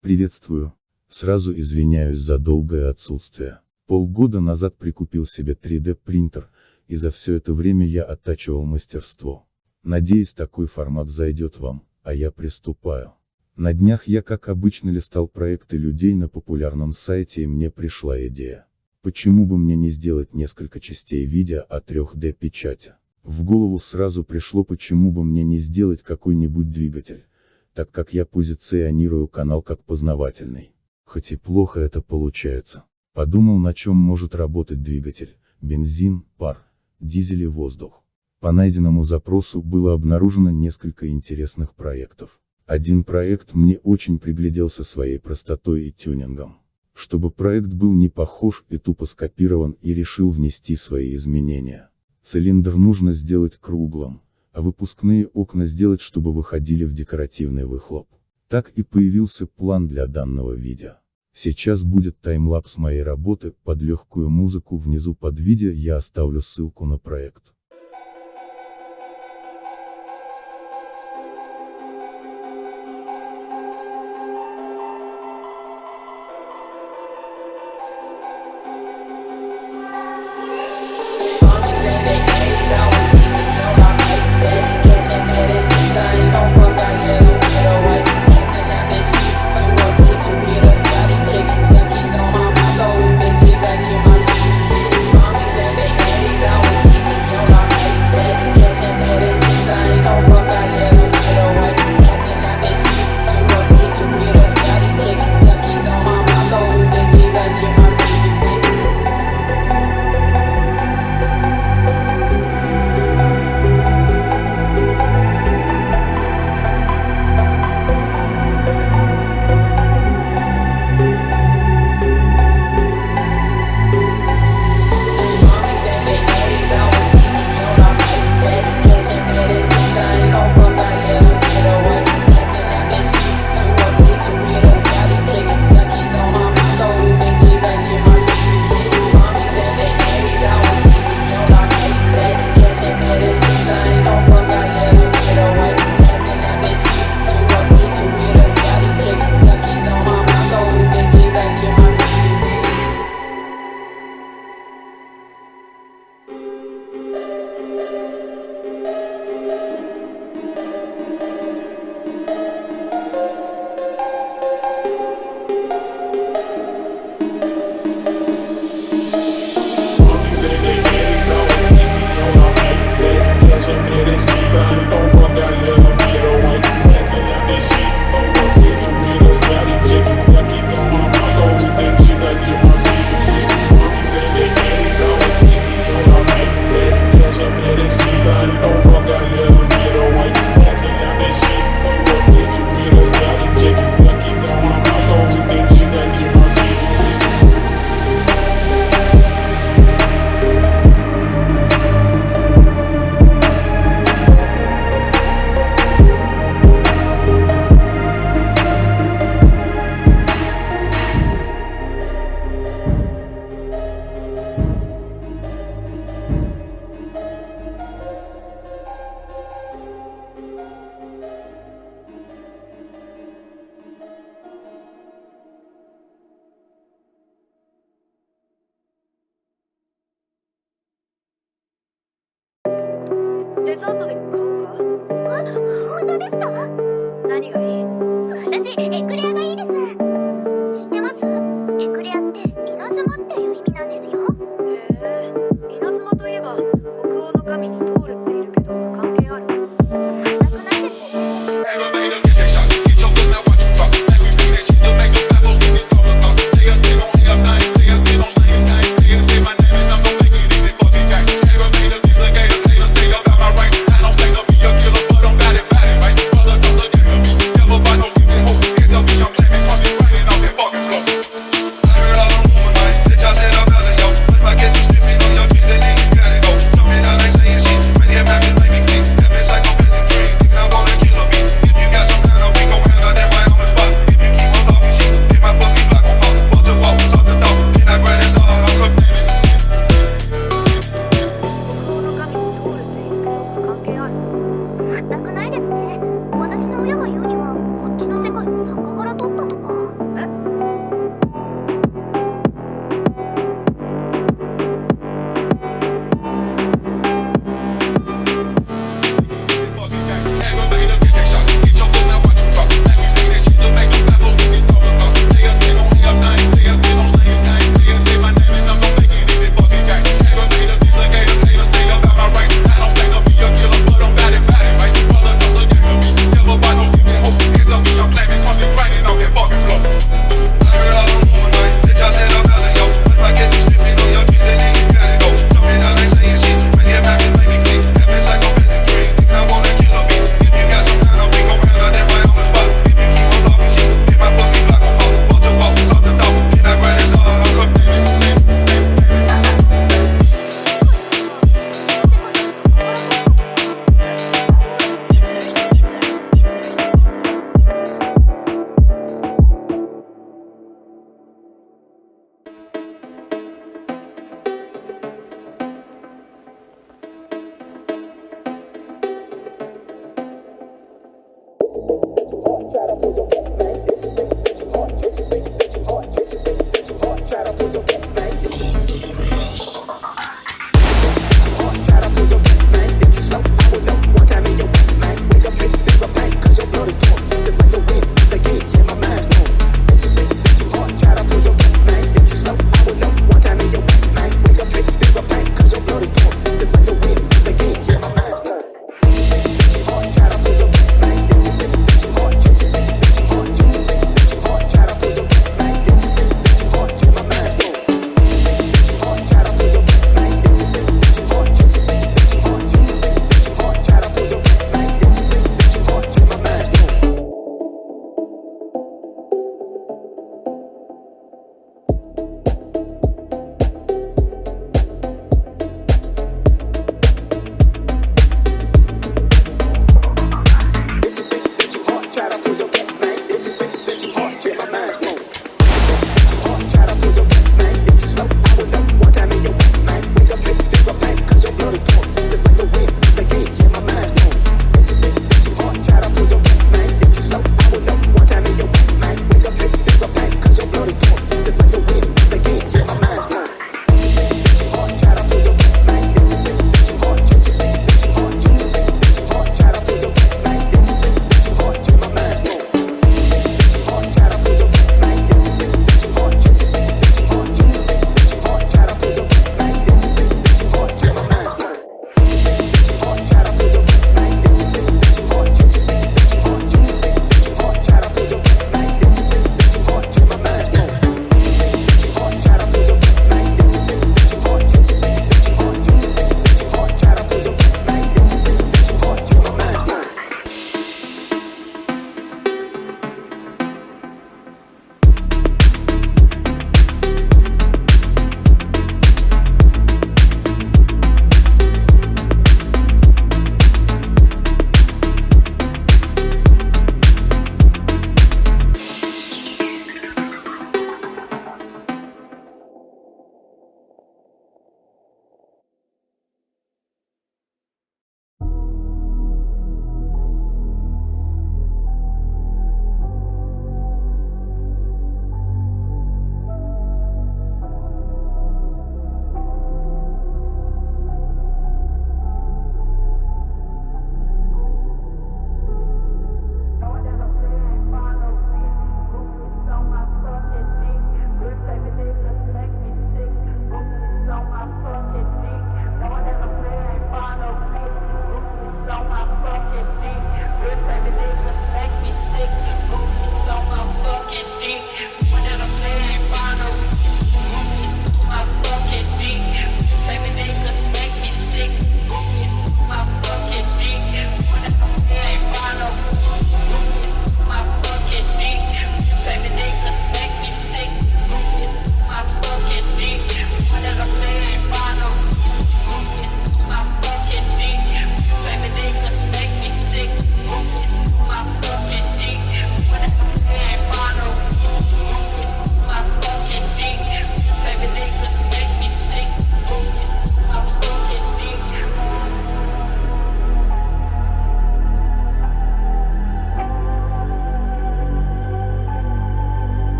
Приветствую. Сразу извиняюсь за долгое отсутствие. Полгода назад прикупил себе 3D принтер, и за все это время я оттачивал мастерство. Надеюсь, такой формат зайдет вам, а я приступаю. На днях я, как обычно, листал проекты людей на популярном сайте, и мне пришла идея. Почему бы мне не сделать несколько частей видео о 3D печати? В голову сразу пришло, почему бы мне не сделать какой-нибудь двигатель, так как я позиционирую канал как познавательный. Хоть и плохо это получается. Подумал, на чем может работать двигатель: бензин, пар, дизель и воздух. По найденному запросу было обнаружено несколько интересных проектов. Один проект мне очень пригляделся своей простотой и тюнингом. Чтобы проект был не похож и тупо скопирован, и решил внести свои изменения. Цилиндр нужно сделать круглым, а выпускные окна сделать, чтобы выходили в декоративный выхлоп. Так и появился план для данного видео. Сейчас будет таймлапс моей работы, под легкую музыку. Внизу под видео я оставлю ссылку на проект.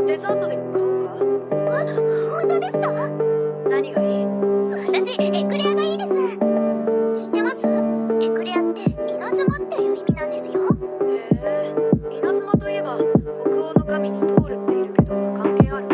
デザートでも買おうか。あ、本当ですか？何がいい？私、エクレアがいいです。知ってます？エクレアって稲妻っていう意味なんですよ。へえ、稲妻といえば北欧の神に通るっているけど関係ある？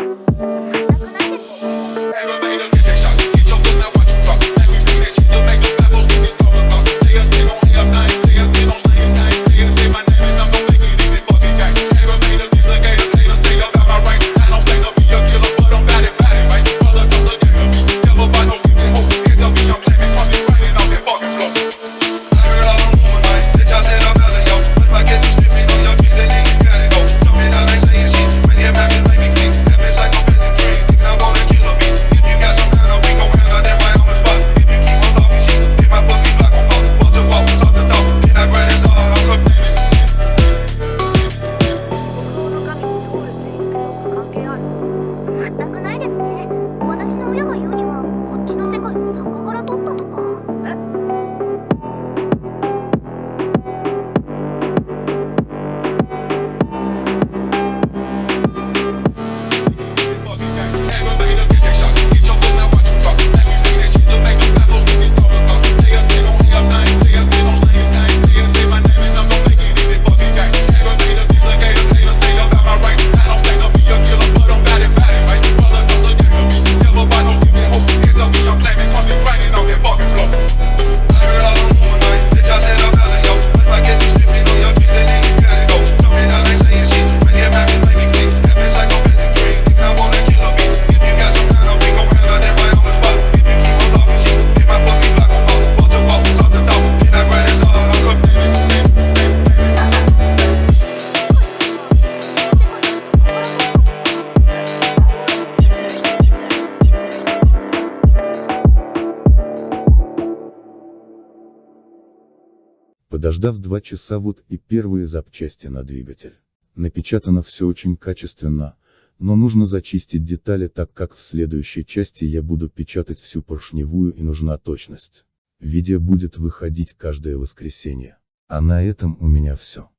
全くないですね。Подождав 2 часа, вот и первые запчасти на двигатель. Напечатано все очень качественно, но нужно зачистить детали, так как в следующей части я буду печатать всю поршневую и нужна точность. Видео будет выходить каждое воскресенье. А на этом у меня все.